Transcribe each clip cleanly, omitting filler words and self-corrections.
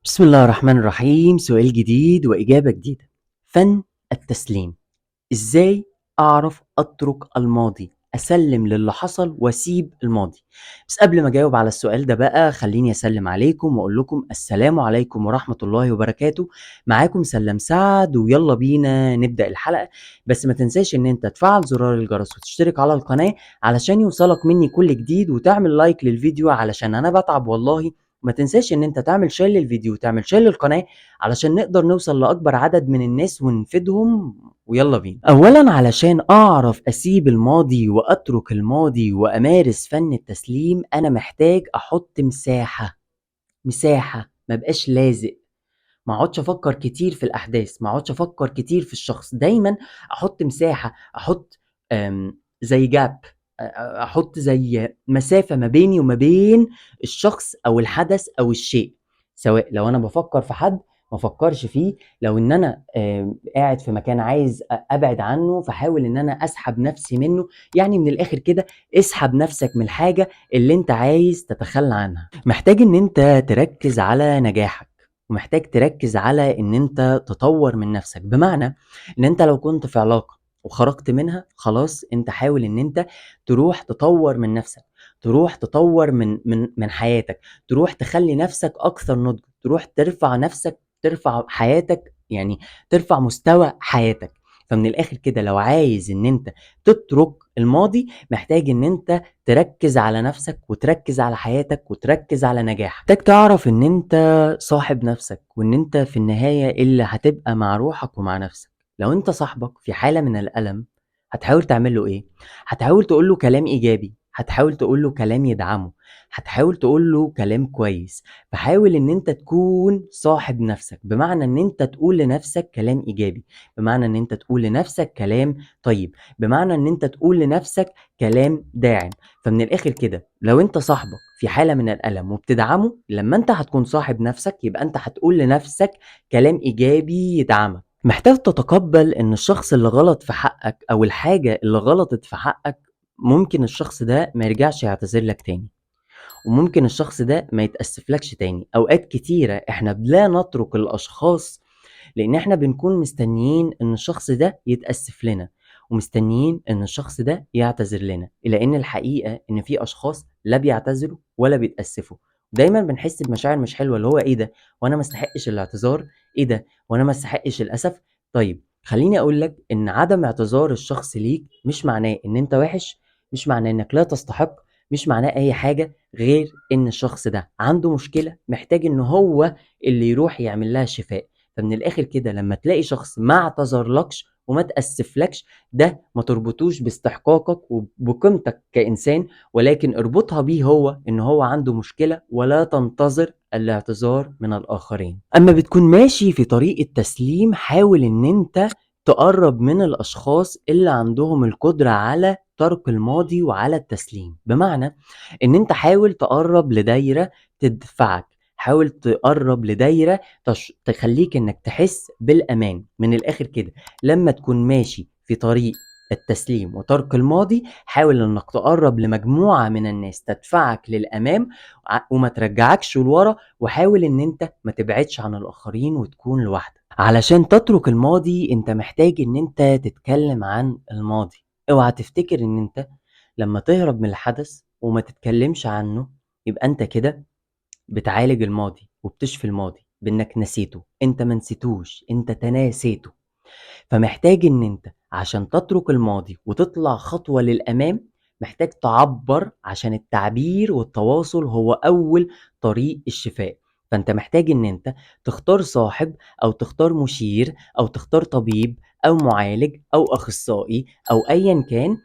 بسم الله الرحمن الرحيم. سؤال جديد وإجابة جديدة. فن التسليم. إزاي أعرف أترك الماضي، أسلم للي حصل وأسيب الماضي؟ بس قبل ما أجاوب على السؤال ده بقى خليني أسلم عليكم وأقول لكم السلام عليكم ورحمة الله وبركاته. معاكم سلام سعد ويلا بينا نبدأ الحلقة. بس ما تنساش إن أنت تفعل زرار الجرس وتشترك على القناة علشان يوصلك مني كل جديد، وتعمل لايك للفيديو علشان أنا بتعب والله. ما تنساش ان انت تعمل شير للفيديو وتعمل شير للقناة علشان نقدر نوصل لأكبر عدد من الناس ونفيدهم. ويلا بينا. اولا علشان اعرف اسيب الماضي واترك الماضي وامارس فن التسليم انا محتاج احط مساحة ما بقاش لازق، ما اقعدش افكر كتير في الاحداث، ما اقعدش افكر كتير في الشخص. دايما احط مساحة، احط زي جاب، احط زي مسافة ما بيني وما بين الشخص او الحدث او الشيء. سواء لو انا بفكر في حد ما افكرش فيه، لو ان انا قاعد في مكان عايز ابعد عنه فحاول ان انا اسحب نفسي منه. يعني من الاخر كده اسحب نفسك من الحاجة اللي انت عايز تتخلى عنها. محتاج ان انت تركز على نجاحك، ومحتاج تركز على ان انت تطور من نفسك. بمعنى ان انت لو كنت في علاقة وخرجت منها خلاص، انت حاول ان انت تروح تطور من نفسك، تروح تطور من حياتك، تروح تخلي نفسك اكثر نضج، تروح ترفع نفسك، ترفع حياتك، يعني ترفع مستوى حياتك. فمن الاخر كده لو عايز ان انت تترك الماضي محتاج ان انت تركز على نفسك وتركز على حياتك وتركز على نجاحك. محتاج تعرف ان انت صاحب نفسك، وان انت في النهاية اللي هتبقى مع روحك ومع نفسك. لو انت صاحبك في حالة من الألم هتحاول تعمل له ايه؟ هتحاول تقول له كلام ايجابي، هتحاول تقول له كلام يدعمه، هتحاول تقول له كلام كويس. فحاول ان انت تكون صاحب نفسك، بمعنى ان انت تقول لنفسك كلام ايجابي، بمعنى ان انت تقول لنفسك كلام طيب، بمعنى ان انت تقول لنفسك كلام داعم. فمن الاخر كده لو انت صاحبك في حالة من الألم وبتدعمه، لما انت هتكون صاحب نفسك يبقى انت هتقول لنفسك كلام ايجابي يدعمك. محتاج تتقبل ان الشخص اللي غلط في حقك او الحاجة اللي غلطت في حقك ممكن الشخص ده ما يرجعش يعتذر لك تاني، وممكن الشخص ده ما يتأسفلكش تاني. اوقات كتيرة احنا لا نترك الاشخاص لان احنا بنكون مستنيين ان الشخص ده يتأسف لنا، ومستنيين ان الشخص ده يعتذر لنا، الا ان الحقيقة ان في اشخاص لا بيعتذروا ولا بيتأسفوا. دايما بنحس بمشاعر مش حلوة، اللي هو ايه ده وانا ما استحقش الاعتذار، ايه ده وانا ما استحقش الاسف. طيب خليني اقول لك ان عدم اعتذار الشخص ليك مش معناه ان انت وحش، مش معناه انك لا تستحق، مش معناه اي حاجة غير ان الشخص ده عنده مشكلة محتاج ان هو اللي يروح يعمل لها شفاء. فمن الاخر كده لما تلاقي شخص ما اعتذرلكش وما تأسفلكش، ده ما تربطوش باستحقاقك وبقيمتك كإنسان، ولكن اربطها بيه هو ان هو عنده مشكلة، ولا تنتظر الاعتذار من الآخرين. اما بتكون ماشي في طريق التسليم حاول ان انت تقرب من الاشخاص اللي عندهم القدرة على ترك الماضي وعلى التسليم. بمعنى ان انت حاول تقرب لدايرة تدفعك، حاول تقرب لدايرة تخليك انك تحس بالامان. من الاخر كده لما تكون ماشي في طريق التسليم وترك الماضي حاول انك تقرب لمجموعة من الناس تدفعك للامام وما ترجعكش لورا، وحاول ان انت ما تبعدش عن الاخرين وتكون لوحدك. علشان تترك الماضي انت محتاج ان انت تتكلم عن الماضي. اوعى تفتكر ان انت لما تهرب من الحدث وما تتكلمش عنه يبقى انت كده بتعالج الماضي وبتشفي الماضي بانك نسيته. انت ما نسيتوش، انت تناسيته. فمحتاج ان انت عشان تترك الماضي وتطلع خطوة للامام محتاج تعبر، عشان التعبير والتواصل هو اول طريق الشفاء. فانت محتاج ان انت تختار صاحب او تختار مشير او تختار طبيب او معالج او اخصائي او ايا كان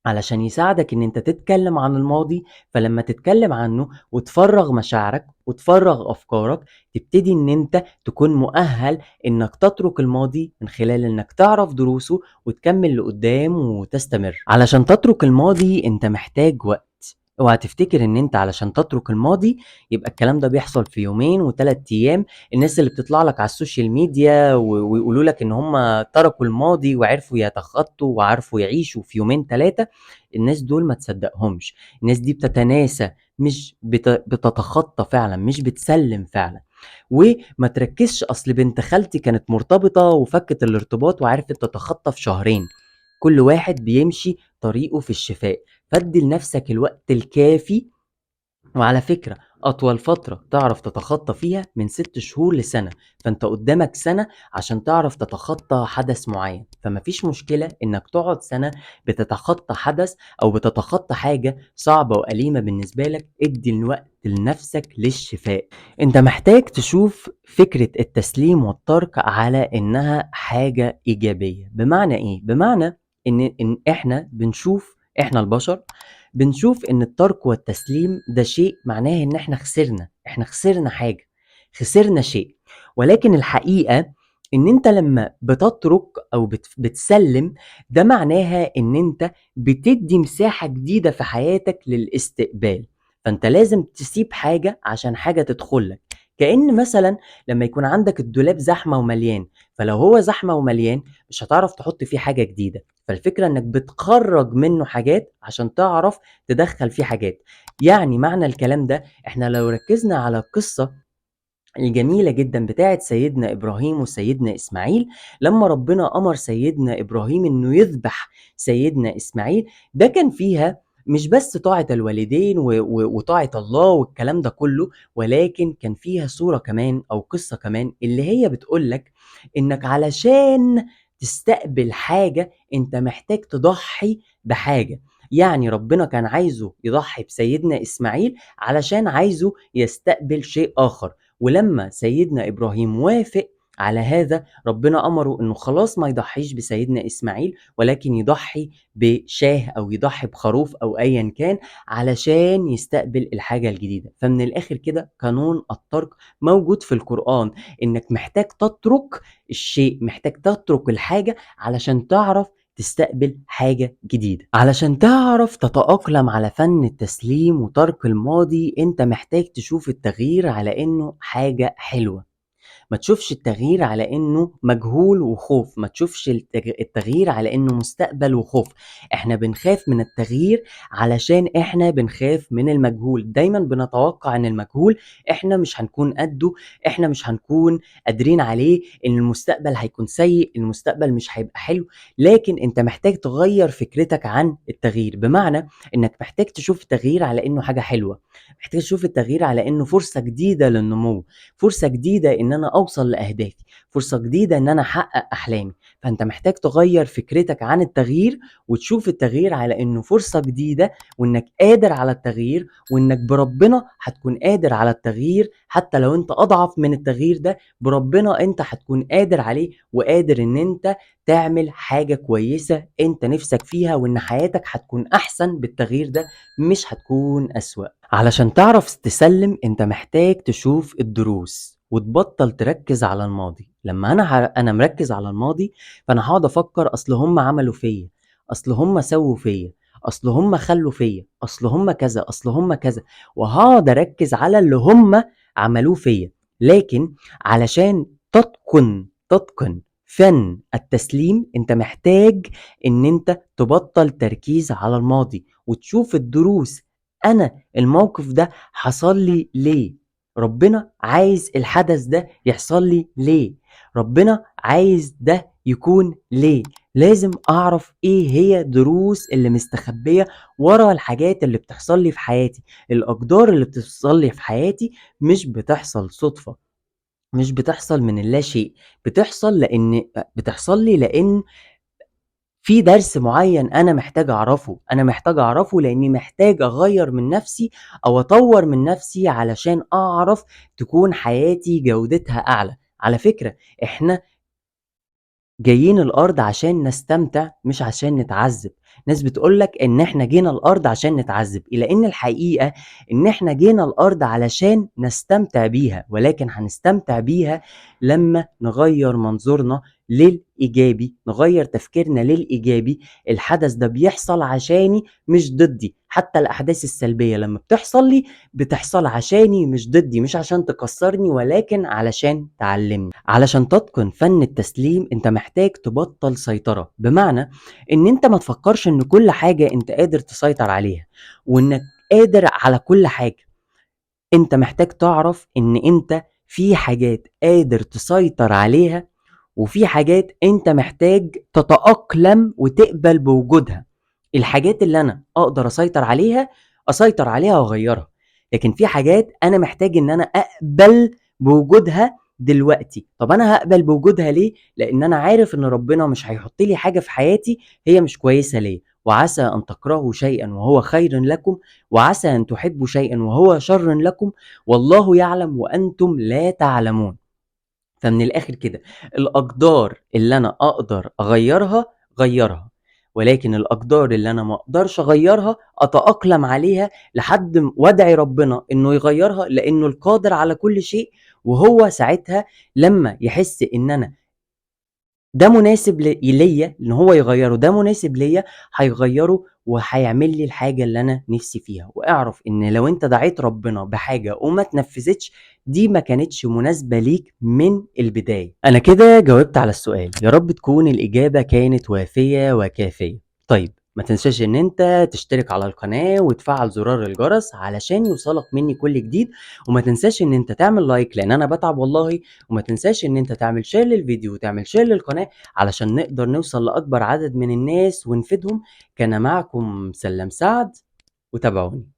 علشان يساعدك ان انت تتكلم عن الماضي. فلما تتكلم عنه وتفرغ مشاعرك وتفرغ افكارك تبتدي ان انت تكون مؤهل انك تترك الماضي من خلال انك تعرف دروسه وتكمل لقدام وتستمر. علشان تترك الماضي انت محتاج وقت. اوعى تفتكر ان انت علشان تترك الماضي يبقى الكلام ده بيحصل في يومين وثلاث ايام. الناس اللي بتطلع لك على السوشيال ميديا ويقولوا لك ان هم تركوا الماضي وعرفوا يتخطوا وعرفوا يعيشوا في يومين ثلاثة، الناس دول ما تصدقهمش. الناس دي بتتناسى، مش بتتخطى فعلا، مش بتسلم فعلا. وما تركزش أصل بنت خالتي كانت مرتبطة وفكت الارتباط وعرفت تتخطى في شهرين. كل واحد بيمشي طريقه في الشفاء، فادي لنفسك الوقت الكافي. وعلى فكرة أطول فترة تعرف تتخطى فيها من 6 شهور لسنة، فأنت قدامك سنة عشان تعرف تتخطى حدث معين. فمفيش مشكلة إنك تقعد سنة بتتخطى حدث أو بتتخطى حاجة صعبة وأليمة بالنسبة لك. ادي الوقت لنفسك للشفاء. انت محتاج تشوف فكرة التسليم والترك على إنها حاجة إيجابية. بمعنى إيه؟ بمعنى إن إحنا بنشوف، إحنا البشر بنشوف ان الترك والتسليم ده شيء معناه ان احنا خسرنا حاجة، خسرنا شيء. ولكن الحقيقة ان انت لما بتترك او بتسلم، ده معناها ان انت بتدي مساحة جديدة في حياتك للاستقبال. فانت لازم تسيب حاجة عشان حاجة تدخلك. كأن مثلا لما يكون عندك الدولاب زحمة ومليان، فلو هو زحمة ومليان مش هتعرف تحط فيه حاجة جديدة. فالفكرة انك بتخرج منه حاجات عشان تعرف تدخل فيه حاجات. يعني معنى الكلام ده، احنا لو ركزنا على القصة الجميلة جدا بتاعت سيدنا إبراهيم وسيدنا إسماعيل، لما ربنا أمر سيدنا إبراهيم إنه يذبح سيدنا إسماعيل، ده كان فيها مش بس طاعة الوالدين وطاعة الله والكلام ده كله، ولكن كان فيها صورة كمان أو قصة كمان اللي هي بتقولك إنك علشان تستقبل حاجة أنت محتاج تضحي بحاجة. يعني ربنا كان عايزه يضحي بسيدنا إسماعيل علشان عايزه يستقبل شيء آخر. ولما سيدنا إبراهيم وافق على هذا، ربنا أمره إنه خلاص ما يضحيش بسيدنا إسماعيل، ولكن يضحي بشاه أو يضحي بخروف أو أيا كان علشان يستقبل الحاجة الجديدة. فمن الآخر كده قانون الترك موجود في القرآن، إنك محتاج تترك الشيء، محتاج تترك الحاجة علشان تعرف تستقبل حاجة جديدة. علشان تعرف تتأقلم على فن التسليم وترك الماضي، انت محتاج تشوف التغيير على انه حاجة حلوة. ما تشوفش التغيير على انه مجهول وخوف، ما تشوفش التغيير على انه مستقبل وخوف. احنا بنخاف من التغيير علشان احنا بنخاف من المجهول. دايما بنتوقع ان المجهول احنا مش هنكون قده، احنا مش هنكون قادرين عليه، ان المستقبل هيكون سيء، المستقبل مش هيبقى حلو. لكن انت محتاج تغير فكرتك عن التغيير، بمعنى انك محتاج تشوف التغيير على انه حاجة حلوة، محتاج تشوف التغيير على انه فرصة جديدة للنمو، فرصة جديدة ان انا اوصل لاهدافي، فرصة جديدة ان انا احقق احلامي. فانت محتاج تغير فكرتك عن التغيير وتشوف التغيير على انه فرصة جديدة، وانك قادر على التغيير، وانك بربنا هتكون قادر على التغيير. حتى لو انت اضعف من التغيير ده، بربنا انت هتكون قادر عليه، وقادر ان انت تعمل حاجة كويسة انت نفسك فيها، وان حياتك هتكون احسن بالتغيير ده، مش هتكون اسوأ. علشان تعرف تسلم انت محتاج تشوف الدروس وتبطل تركز على الماضي. لما انا مركز على الماضي، فانا هقعد افكر اصل هم عملوا فيا، اصل هم سووا فيا، اصل هم خلوا فيا، اصل هم كذا، اصل هم كذا، وهقعد اركز على اللي هم عملوه فيا. لكن علشان تتقن فن التسليم، انت محتاج ان انت تبطل تركيز على الماضي وتشوف الدروس. انا الموقف ده حصل لي ليه؟ ربنا عايز الحدث ده يحصل لي ليه؟ ربنا عايز ده يكون ليه؟ لازم اعرف ايه هي دروس اللي مستخبية ورا الحاجات اللي بتحصل لي في حياتي. الاقدار اللي بتحصل لي في حياتي مش بتحصل صدفة، مش بتحصل من اللا شيء، بتحصل لي لان في درس معين انا محتاج اعرفه، انا محتاج اعرفه لاني محتاج اغير من نفسي او اطور من نفسي علشان اعرف تكون حياتي جودتها اعلى. على فكرة احنا جايين الارض عشان نستمتع مش عشان نتعذب. ناس بتقولك ان احنا جينا الارض عشان نتعذب، الى ان الحقيقة ان احنا جينا الارض علشان نستمتع بيها، ولكن هنستمتع بيها لما نغير منظورنا للإيجابي، نغير تفكيرنا للإيجابي. الحدث ده بيحصل عشاني مش ضدي. حتى الأحداث السلبية لما بتحصل لي بتحصل عشاني مش ضدي، مش عشان تكسرني ولكن علشان تعلمني. علشان تتقن فن التسليم انت محتاج تبطل سيطرة، بمعنى ان انت ما تفكرش ان كل حاجة انت قادر تسيطر عليها وانك قادر على كل حاجة. انت محتاج تعرف ان انت في حاجات قادر تسيطر عليها، وفي حاجات أنت محتاج تتأقلم وتقبل بوجودها. الحاجات اللي أنا أقدر أسيطر عليها، أسيطر عليها وأغيّرها، لكن في حاجات أنا محتاج إن أنا أقبل بوجودها دلوقتي. طب أنا هاقبل بوجودها ليه؟ لإن أنا عارف إن ربنا مش هيحط لي حاجة في حياتي هي مش كويسة ليّا، وعسى أن تكرهوا شيئًا وهو خيرٌ لكم، وعسى أن تحبوا شيئًا وهو شرٌ لكم، والله يعلم وأنتم لا تعلمون. فمن الآخر كده، الأقدار اللي أنا أقدر أغيّرها، غيّرها، ولكن الأقدار اللي أنا ما أقدرش أغيّرها، أتأقلم عليها لحد وأدعي ربنا إنه يغيّرها، لإنه القادر على كل شيء. وهو ساعتها لمّا يحس إن أنا ده مناسب ليّا إن هو يغيّره، ده مناسب ليّا، هيغيّره وهيعمل لي الحاجة اللي أنا نِفْسي فيها. واعرف إن لو أنت دعيت ربنا بحاجة وما اتنفّذتش، دي ما كانتش مناسبة ليك من البداية. أنا كده جاوبت على السؤال، يا رب تكون الإجابة كانت وافية وكافية. طيب ما تنساش إن أنت تشترك على القناة وتفعّل زرار الجرس علشان يوصلك منّي كل جديد، وما تنساش إن أنت تعمل لايك لإن أنا باتعب والله، وما تنساش إن أنت تعمل شير للفيديو وتعمل شير للقناة علشان نقدر نوصل لأكبر عدد من الناس ونفيدهم. كان معكم سلام سعد، وتابعوني.